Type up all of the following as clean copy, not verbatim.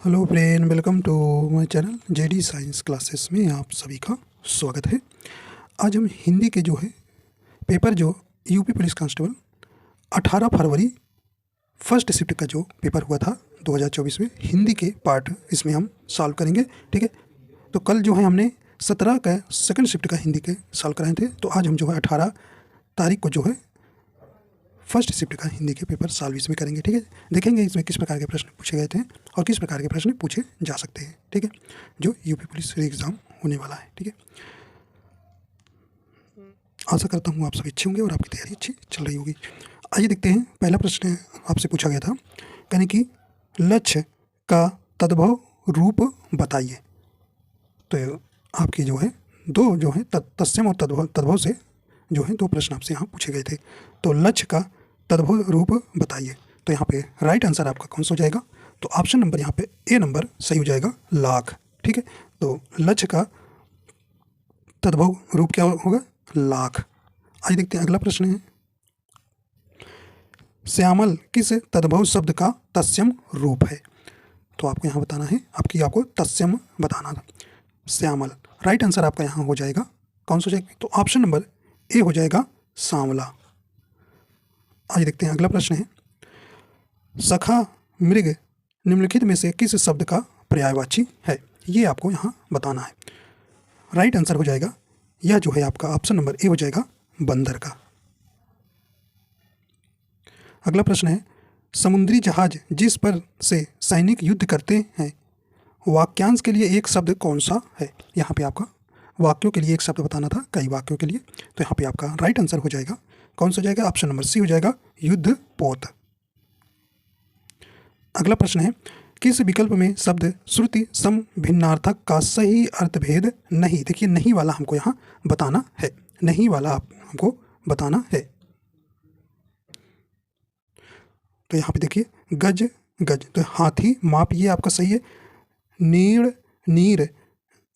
Hello friend, welcome to my channel JD science classes में आप सभी का स्वागत है। आज हम हिंदी के जो है पेपर जो यूपी पुलिस कांस्टेबल 18 फरवरी फर्स्ट शिफ्ट का जो पेपर हुआ था 2024 में, हिंदी के पार्ट इसमें हम सॉल्व करेंगे। ठीक है, तो कल जो है हमने 17 का सेकंड शिफ्ट का हिंदी के सॉल्व कराए थे, तो आज हम जो है 18 तारीख को जो है फर्स्ट शिफ्ट का हिंदी के पेपर सॉल्व इसमें करेंगे। ठीक है, देखेंगे इसमें किस प्रकार के प्रश्न पूछे गए थे और किस प्रकार के प्रश्न पूछे जा सकते हैं। ठीक है, जो यूपी पुलिस एग्ज़ाम होने वाला है। ठीक है, आशा करता हूँ आप सभी अच्छे होंगे और आपकी तैयारी अच्छी चल रही होगी। आइए देखते हैं, पहला प्रश्न आपसे पूछा गया था, यानी कि लक्ष्य का तद्भव रूप बताइए। तो आपकी जो है दो जो है तत्सम और तद्भव से जो है दो प्रश्न आपसे यहाँ पूछे गए थे। तो लक्ष्य का तद्भव रूप बताइए, तो यहाँ पे राइट आंसर आपका कौन सा हो जाएगा? तो ऑप्शन नंबर यहाँ पे ए नंबर सही हो जाएगा, लाख। ठीक है, तो लक्ष्य का तद्भव रूप क्या होगा? लाख। आइए देखते हैं, अगला प्रश्न है, श्यामल किस तद्भव शब्द का तत्सम रूप है? तो आपको यहाँ बताना है, आपको तत्सम बताना था। श्यामल, राइट आंसर आपका यहाँ हो जाएगा कौन सा हो जाएगा? तो ऑप्शन नंबर ए हो जाएगा, सांवला। आइए देखते हैं, अगला प्रश्न है, सखा मृग निम्नलिखित में से किस शब्द का पर्यायवाची है? ये आपको यहाँ बताना है। राइट आंसर हो जाएगा, यह जो है आपका ऑप्शन नंबर ए हो जाएगा, बंदर का। अगला प्रश्न है, समुद्री जहाज जिस पर से सैनिक युद्ध करते हैं, वाक्यांश के लिए एक शब्द कौन सा है? यहाँ पे आपका वाक्यों के लिए एक शब्द बताना था, कई वाक्यों के लिए। तो यहाँ पे आपका राइट आंसर हो जाएगा कौन सा हो जाएगा? ऑप्शन नंबर सी हो जाएगा, युद्ध पोत। अगला प्रश्न है, किस विकल्प में शब्द श्रुति सम भिन्नार्थक का सही अर्थभेद नहीं? देखिए, नहीं वाला हमको यहाँ बताना है, नहीं वाला हमको बताना है। तो यहाँ पे देखिए, गज गज, तो हाथी माप ये आपका सही है। नीड़ नीर,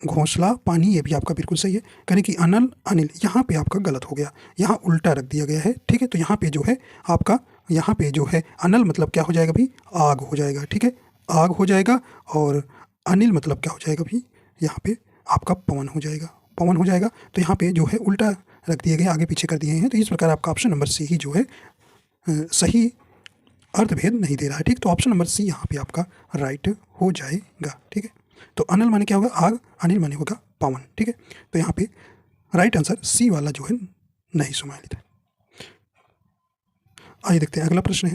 घोंसला पानी, ये भी आपका बिल्कुल सही है। यानी कि अनल अनिल, यहाँ पे आपका गलत हो गया, यहाँ उल्टा रख दिया गया है। ठीक है, तो यहाँ पे जो है आपका, यहाँ पे जो है अनल मतलब क्या हो जाएगा भी? आग हो जाएगा। ठीक है, आग हो जाएगा। और अनिल मतलब क्या हो जाएगा भी? यहाँ पे आपका पवन हो जाएगा, पवन हो जाएगा। तो यहाँ पे जो है उल्टा रख दिए गए, आगे पीछे कर दिए हैं। तो इस प्रकार आपका ऑप्शन नंबर सी ही जो है सही अर्थभेद नहीं दे रहा है। ठीक, तो ऑप्शन नंबर सी यहाँ पे आपका राइट हो जाएगा। ठीक है, तो अनल माने क्या होगा? आग, अनिल माने होगा पवन। ठीक है, तो यहाँ पे राइट आंसर सी वाला जो है नहीं सम्मिलित है। आइए देखते हैं, अगला प्रश्न है,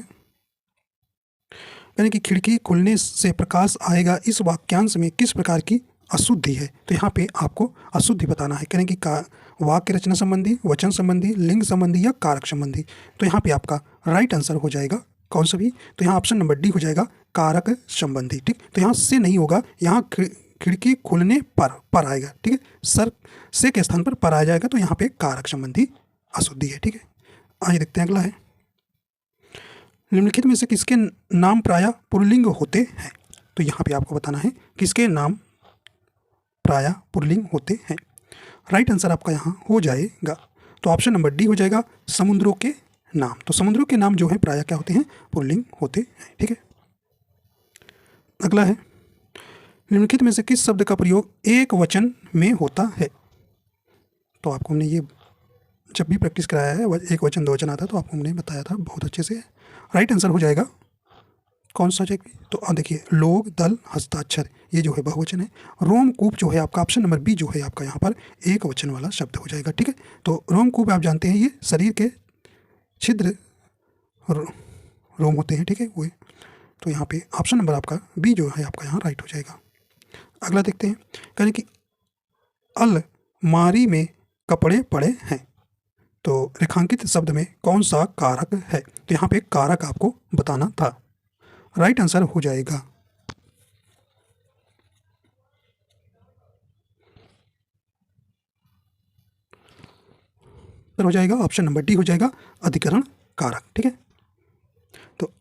यानी कि खिड़की खुलने से प्रकाश आएगा, इस वाक्यांश में किस प्रकार की अशुद्धि है? तो यहाँ पे आपको अशुद्धि बताना है, यानी कि वाक्य रचना संबंधी, वचन संबंधी, लिंग संबंधी या कारक संबंधी। तो यहाँ पे आपका राइट आंसर हो जाएगा कौन सा भी? तो यहाँ ऑप्शन नंबर डी हो जाएगा, कारक संबंधी। ठीक, तो यहाँ से नहीं होगा, यहाँ खिड़की खुलने पर आएगा। ठीक है, सर से के स्थान पर आ जाएगा, तो यहाँ पे कारक संबंधी अशुद्धि है। ठीक है, आइए देखते हैं, अगला है, निम्नलिखित में से किसके नाम प्रायः पुल्लिंग होते हैं? तो यहाँ पे आपको बताना है किसके नाम प्रायः पुल्लिंग होते हैं। राइट आंसर आपका यहाँ हो जाएगा, तो ऑप्शन नंबर डी हो जाएगा, समुद्रों के नाम। तो समुद्रों के नाम जो है प्रायः क्या होते हैं? पुल्लिंग होते हैं। ठीक है, अगला है, निम्नलिखित में से किस शब्द का प्रयोग एक वचन में होता है? तो आपको हमने ये जब भी प्रैक्टिस कराया है, एक वचन दो वचन आता, तो आपको हमने बताया था बहुत अच्छे से। राइट आंसर हो जाएगा कौन सा जाएगा? तो देखिए, लोग, दल, हस्ताक्षर, ये जो है बहुवचन है। रोमकूप जो है आपका ऑप्शन नंबर बी जो है आपका यहाँ पर एक वचन वाला शब्द हो जाएगा। ठीक है, तो रोमकूप आप जानते हैं, ये शरीर के छिद्र रोम होते हैं। ठीक है, वो, तो यहाँ पे ऑप्शन नंबर आपका बी जो है आपका यहाँ राइट हो जाएगा। अगला देखते हैं, यानी कि अलमारी में कपड़े पड़े हैं, तो रेखांकित शब्द में कौन सा कारक है? तो यहाँ पे कारक आपको बताना था। राइट आंसर हो जाएगा, हो जाएगा ऑप्शन नंबर डी हो जाएगा, अधिकरण कारक। ठीक है, तो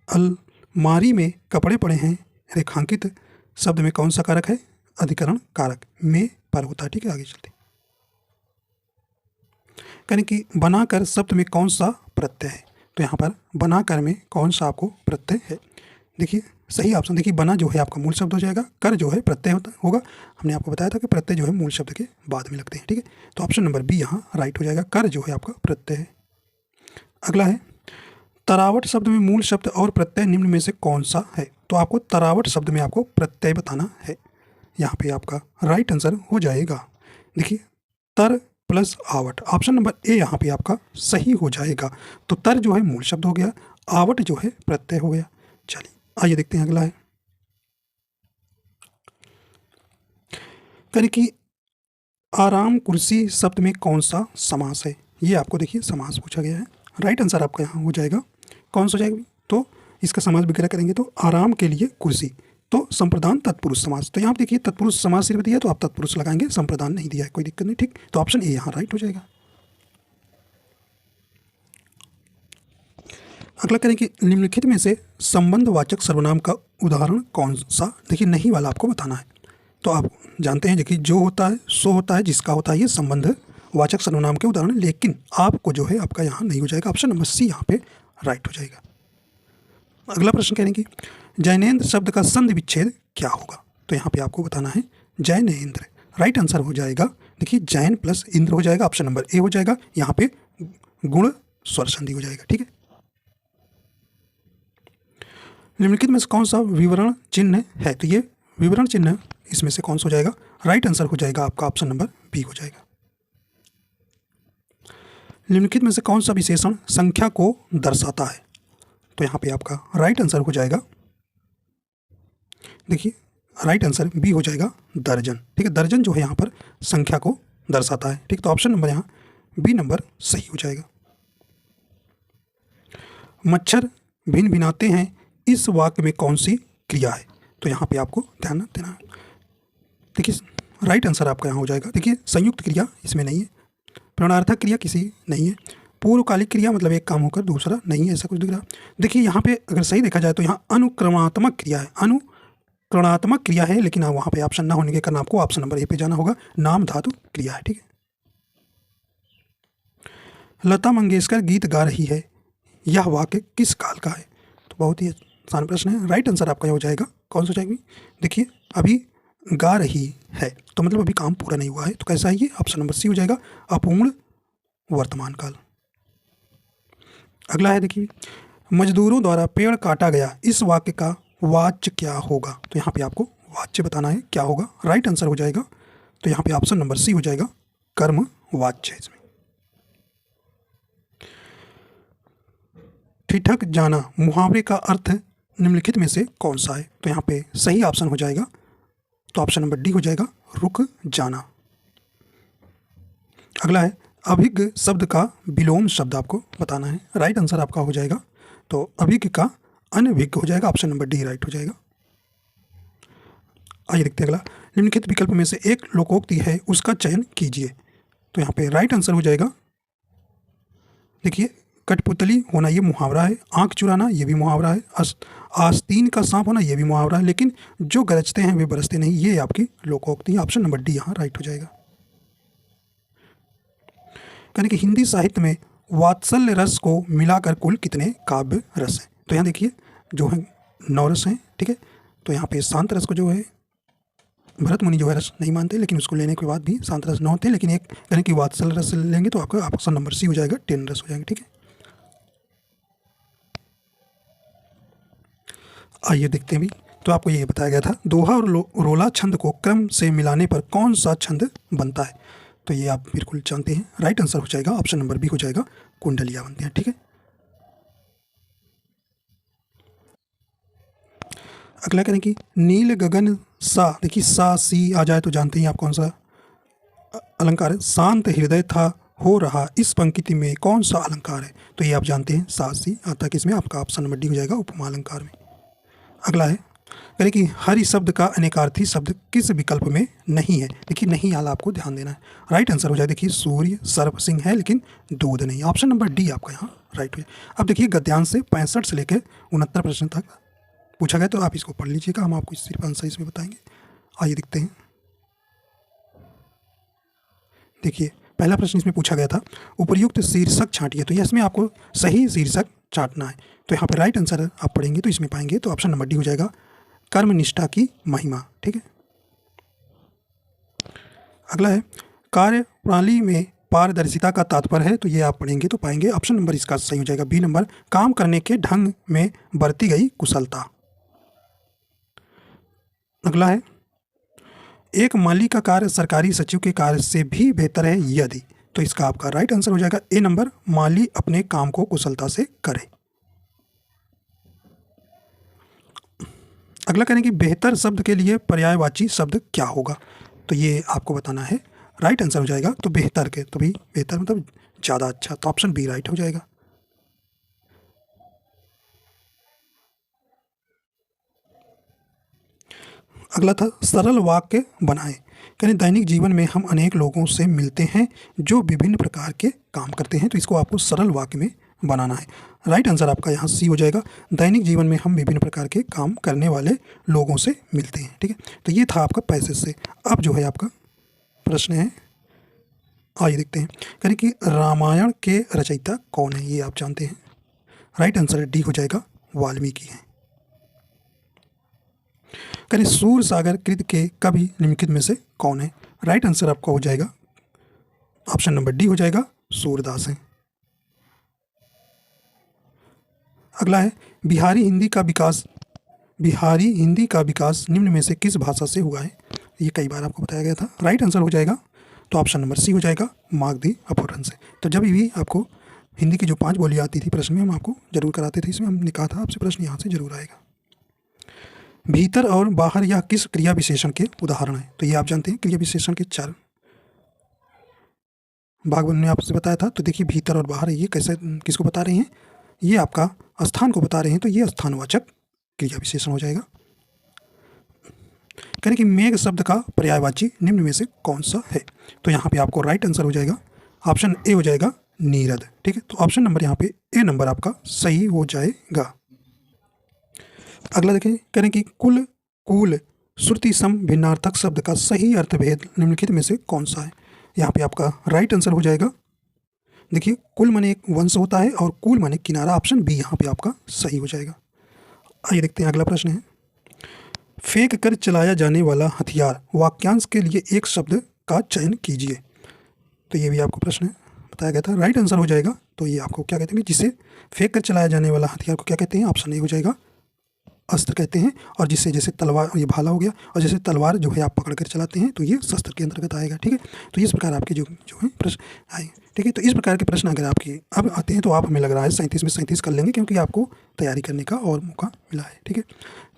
अलमारी में कपड़े पड़े हैं, रेखांकित शब्द में कौन सा कारक है? अधिकरण कारक, में पर होता है। ठीक है, आगे चलते, यानी कि बनाकर शब्द में कौन सा प्रत्यय है? तो यहाँ पर बनाकर में कौन सा आपको प्रत्यय है? देखिए, सही ऑप्शन देखिए बना जो है आपका मूल शब्द हो जाएगा, कर जो है प्रत्यय होगा। हमने आपको बताया था कि प्रत्यय जो है मूल शब्द के बाद में लगते हैं, ठीक है। तो ऑप्शन नंबर बी यहाँ राइट हो जाएगा, कर जो है आपका प्रत्यय है। अगला है तरावट शब्द में मूल शब्द और प्रत्यय निम्न में से कौन सा है। तो आपको तरावट शब्द में आपको प्रत्यय बताना है। यहाँ पे आपका राइट आंसर हो जाएगा देखिए तर plus out, option number A यहाँ पे आपका सही हो जाएगा। तो तर जो है मूल शब्द हो गया, आवट जो है प्रत्यय हो गया। चलिए आइए देखते हैं अगला है यानी कि आराम कुर्सी शब्द में कौन सा समास है। ये आपको देखिए समास पूछा गया है। राइट आंसर आपका यहाँ हो जाएगा कौन सा हो जाएगा। तो इसका समास वगैरह करेंगे तो आराम के लिए कुर्सी, तो संप्रदान तत्पुरुष समास। तो यहाँ पे देखिए तत्पुरुष समास सिर्फ दिया तो आप तत्पुरुष लगाएंगे, संप्रदान नहीं दिया है, कोई दिक्कत नहीं, ठीक। तो ऑप्शन ए यहाँ राइट हो जाएगा। अगला करें कि निम्नलिखित में से संबंधवाचक सर्वनाम का उदाहरण कौन सा। देखिए नहीं वाला आपको बताना है। तो आप जानते हैं देखिए जो होता है सो होता है, जिसका होता है ये संबंधवाचक सर्वनाम के उदाहरण, लेकिन आपको जो है आपका यहाँ नहीं हो जाएगा। ऑप्शन नंबर सी यहाँ पे राइट हो जाएगा। अगला प्रश्न कह रहे हैं कि जैनेन्द्र शब्द का संधि विच्छेद क्या होगा। तो यहाँ पे आपको बताना है जैनेन्द्र। राइट आंसर हो जाएगा देखिए जैन प्लस इंद्र हो जाएगा, ऑप्शन नंबर ए हो जाएगा। यहाँ पे गुण स्वर संधि हो जाएगा, ठीक है। निम्नलिखित में से कौन सा विवरण चिन्ह है। तो ये विवरण चिन्ह इसमें से कौन सा हो जाएगा। राइट आंसर हो जाएगा आपका ऑप्शन नंबर बी हो जाएगा। निम्नलिखित में से कौन सा विशेषण संख्या को दर्शाता है। तो यहाँ पे आपका राइट आंसर हो जाएगा देखिए राइट आंसर बी हो जाएगा दर्जन, ठीक है। दर्जन जो है यहाँ पर संख्या को दर्शाता है, ठीक। तो ऑप्शन नंबर यहाँ बी नंबर सही हो जाएगा। मच्छर भिन भिनाते हैं इस वाक्य में कौन सी क्रिया है। तो यहाँ पे आपको ध्यान देना है। देखिए राइट आंसर आपका यहाँ हो जाएगा देखिए संयुक्त क्रिया इसमें नहीं है, प्रणार्थक क्रिया किसी नहीं है, पूर्वकालिक क्रिया मतलब एक काम होकर दूसरा नहीं है, ऐसा कुछ दिख रहा। देखिए यहाँ पे अगर सही देखा जाए तो यहाँ अनुक्रमणात्मक क्रिया है, अनुक्रमणात्मक क्रिया है, लेकिन वहाँ पे ऑप्शन ना होने के कारण आपको ऑप्शन नंबर ए पे जाना होगा, नाम धातु क्रिया है, ठीक है। लता मंगेशकर गीत गा रही है, यह वाक्य किस काल का है। तो बहुत ही आसान प्रश्न है। राइट आंसर आपका हो जाएगा कौन सा हो जाएगी। देखिए अभी गा रही है तो मतलब अभी काम पूरा नहीं हुआ है, तो कैसा है ये, ऑप्शन नंबर सी हो जाएगा अपूर्ण वर्तमान काल। अगला है देखिए मजदूरों द्वारा पेड़ काटा गया, इस वाक्य का वाच्य क्या होगा। तो यहाँ पे आपको वाच्य बताना है क्या होगा। राइट आंसर हो जाएगा तो यहाँ पे ऑप्शन नंबर सी हो जाएगा कर्म वाच्य है इसमें। ठिठक जाना मुहावरे का अर्थ निम्नलिखित में से कौन सा है। तो यहाँ पे सही ऑप्शन हो जाएगा तो ऑप्शन नंबर डी हो जाएगा रुक जाना। अगला है अभिज्ञ शब्द का विलोम शब्द आपको बताना है। राइट आंसर आपका हो जाएगा तो अभिज्ञ का अनभिज्ञ हो जाएगा, ऑप्शन नंबर डी राइट हो जाएगा। आइए देखते हैं अगला, निम्नलिखित विकल्प में से एक लोकोक्ति है उसका चयन कीजिए। तो यहाँ पे राइट आंसर हो जाएगा देखिए कठपुतली होना ये मुहावरा है, आंख चुराना ये भी मुहावरा है, आस्तीन का सांप होना ये भी मुहावरा है, लेकिन जो गरजते हैं वे बरसते नहीं, ये आपकी लोकोक्ति है। ऑप्शन नंबर डी यहाँ राइट हो जाएगा। यानी कि हिंदी साहित्य में वात्सल्य रस को मिलाकर कुल कितने काव्य रस हैं। तो यहाँ देखिए जो है 9 रस हैं, ठीक है। तो यहाँ पे शांत रस को जो है भरत मुनि जो है रस नहीं मानते, लेकिन उसको लेने के बाद भी शांत रस 9 होते हैं, लेकिन एक यानी कि वात्सल्य रस लेंगे तो आपका ऑप्शन नंबर सी हो जाएगा 10 रस हो जाएंगे, ठीक है। आइए देखते हैं भी, तो आपको ये बताया गया था दोहा और रोला छंद को क्रम से मिलाने पर कौन सा छंद बनता है। तो ये आप बिल्कुल जानते हैं। राइट आंसर हो जाएगा ऑप्शन नंबर बी हो जाएगा कुंडलियाँ बनती हैं, ठीक है। अगला करें कि नील गगन सा, देखिए सा सी आ जाए तो जानते हैं आप कौन सा अलंकार है। शांत हृदय था हो रहा, इस पंक्ति में कौन सा अलंकार है। तो ये आप जानते हैं सा सी आता है किसमें, आपका ऑप्शन नंबर डी हो जाएगा उपमा अलंकार में। अगला है यानी कि हरि शब्द का अनेकार्थी शब्द किस विकल्प में नहीं है। देखिए नहीं वाला आपको ध्यान देना है। राइट आंसर हो जाए देखिए सूर्य सर्प सिंह है, लेकिन दूध नहीं, ऑप्शन नंबर डी आपका यहाँ राइट हो जाए। अब देखिए गद्यांश से 65 से लेकर 69 प्रश्न तक पूछा गया, तो आप इसको पढ़ लीजिएगा, हम आपको सिर्फ आंसर इसमें बताएंगे। आइए देखते हैं। देखिए पहला प्रश्न इसमें पूछा गया था उपर्युक्त शीर्षक छांटिए। तो इसमें आपको सही शीर्षक चाटना है। तो यहाँ पे राइट आंसर आप पढ़ेंगे तो इसमें पाएंगे, तो ऑप्शन नंबर डी हो जाएगा कर्मनिष्ठा की महिमा। ठीक है, अगला है कार्य प्रणाली में पारदर्शिता का तात्पर्य है, तो ये आप पढ़ेंगे तो पाएंगे ऑप्शन नंबर इसका सही हो जाएगा बी नंबर काम करने के ढंग में बरती गई कुशलता। अगला है एक माली का कार्य सरकारी सचिव के कार्य से भी बेहतर है यदि, तो इसका आपका राइट आंसर हो जाएगा ए नंबर माली अपने काम को कुशलता से करे। अगला करें कि बेहतर शब्द के लिए पर्यायवाची शब्द क्या होगा, तो ये आपको बताना है। राइट आंसर हो जाएगा तो बेहतर के, तो भी बेहतर मतलब ज़्यादा अच्छा, तो ऑप्शन बी राइट हो जाएगा। अगला था सरल वाक्य बनाएं, यानी दैनिक जीवन में हम अनेक लोगों से मिलते हैं जो विभिन्न प्रकार के काम करते हैं, तो इसको आपको सरल वाक्य में बनाना है। राइट आंसर आपका यहाँ सी हो जाएगा, दैनिक जीवन में हम विभिन्न प्रकार के काम करने वाले लोगों से मिलते हैं। ठीक है, तो ये था आपका पैसेज से। अब जो है आपका प्रश्न है, आइए देखते हैं। यानी कि रामायण के रचयिता कौन है, ये आप जानते हैं। राइट आंसर डी हो जाएगा वाल्मीकि हैं। यानी सूर सागर कृत के कवि निम्नलिखित में से कौन है, राइट आंसर आपका हो जाएगा ऑप्शन नंबर डी हो जाएगा सूरदास हैं। अगला है बिहारी हिंदी का विकास निम्न में से किस भाषा से हुआ है, ये कई बार आपको बताया गया था। राइट आंसर हो जाएगा तो ऑप्शन नंबर सी हो जाएगा मागधी अपभ्रंश से। तो जब भी आपको हिंदी की जो 5 बोली आती थी प्रश्न में हम आपको जरूर कराते थे, इसमें हमने कहा था आपसे प्रश्न यहाँ से जरूर आएगा। भीतर और बाहर यह किस क्रिया विशेषण के उदाहरण है, तो ये आप जानते हैं क्रिया विशेषण के 4 भाग ने आपसे बताया था। तो देखिए भीतर और बाहर ये कैसे किसको बता रहे हैं, ये आपका स्थान को बता रहे हैं, तो ये स्थानवाचक क्रिया विशेषण हो जाएगा। कहें कि मेघ शब्द का पर्यायवाची निम्न में से कौन सा है, तो यहाँ पे आपको राइट आंसर हो जाएगा ऑप्शन ए हो जाएगा नीरद। ठीक है, तो ऑप्शन नंबर यहाँ पे ए नंबर आपका सही हो जाएगा। अगला देखें, करें कि कुल कूल श्रुति सम भिन्नार्थक शब्द का सही अर्थभेद निम्नलिखित में से कौन सा है, यहाँ पे आपका राइट आंसर हो जाएगा। देखिए कुल माने एक वंश होता है और कूल माने किनारा, ऑप्शन बी यहाँ पे आपका सही हो जाएगा। आइए देखते हैं अगला प्रश्न है, फेंक कर चलाया जाने वाला हथियार वाक्यांश के लिए एक शब्द का चयन कीजिए, तो ये भी आपको प्रश्न है बताया गया था। राइट आंसर हो जाएगा, तो ये आपको क्या कहते हैं, जिसे फेंक कर चलाया जाने वाला हथियार को क्या कहते हैं, ऑप्शन ए हो जाएगा अस्त्र कहते हैं। और जिससे जैसे तलवार, ये भाला हो गया, और जैसे तलवार जो है आप पकड़ कर चलाते हैं तो ये शस्त्र के अंतर्गत आएगा। ठीक है, तो इस प्रकार आपके जो है प्रश्न आए। ठीक है, तो इस प्रकार के प्रश्न अगर आपके अब आते हैं तो आप हमें लग रहा है 37 में 37 कर लेंगे, क्योंकि आपको तैयारी करने का और मौका मिला है। ठीक है,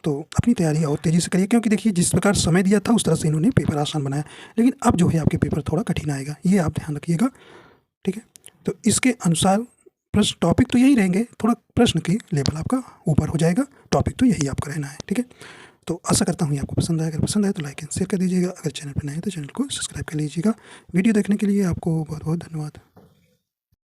तो अपनी तैयारी और तेज़ी से करिए, क्योंकि देखिए जिस प्रकार समय दिया था उस तरह से इन्होंने पेपर आसान बनाया, लेकिन अब जो है आपके पेपर थोड़ा कठिन आएगा, ये आप ध्यान रखिएगा। ठीक है, तो इसके अनुसार प्रश्न टॉपिक तो यही रहेंगे, थोड़ा प्रश्न की लेवल आपका ऊपर हो जाएगा, टॉपिक तो यही आपका रहना है। ठीक है, तो आशा करता हूँ ये आपको पसंद आए। अगर पसंद आए तो लाइक एंड शेयर कर दीजिएगा, अगर चैनल पर नए हैं तो चैनल को सब्सक्राइब कर लीजिएगा। वीडियो देखने के लिए आपको बहुत बहुत धन्यवाद।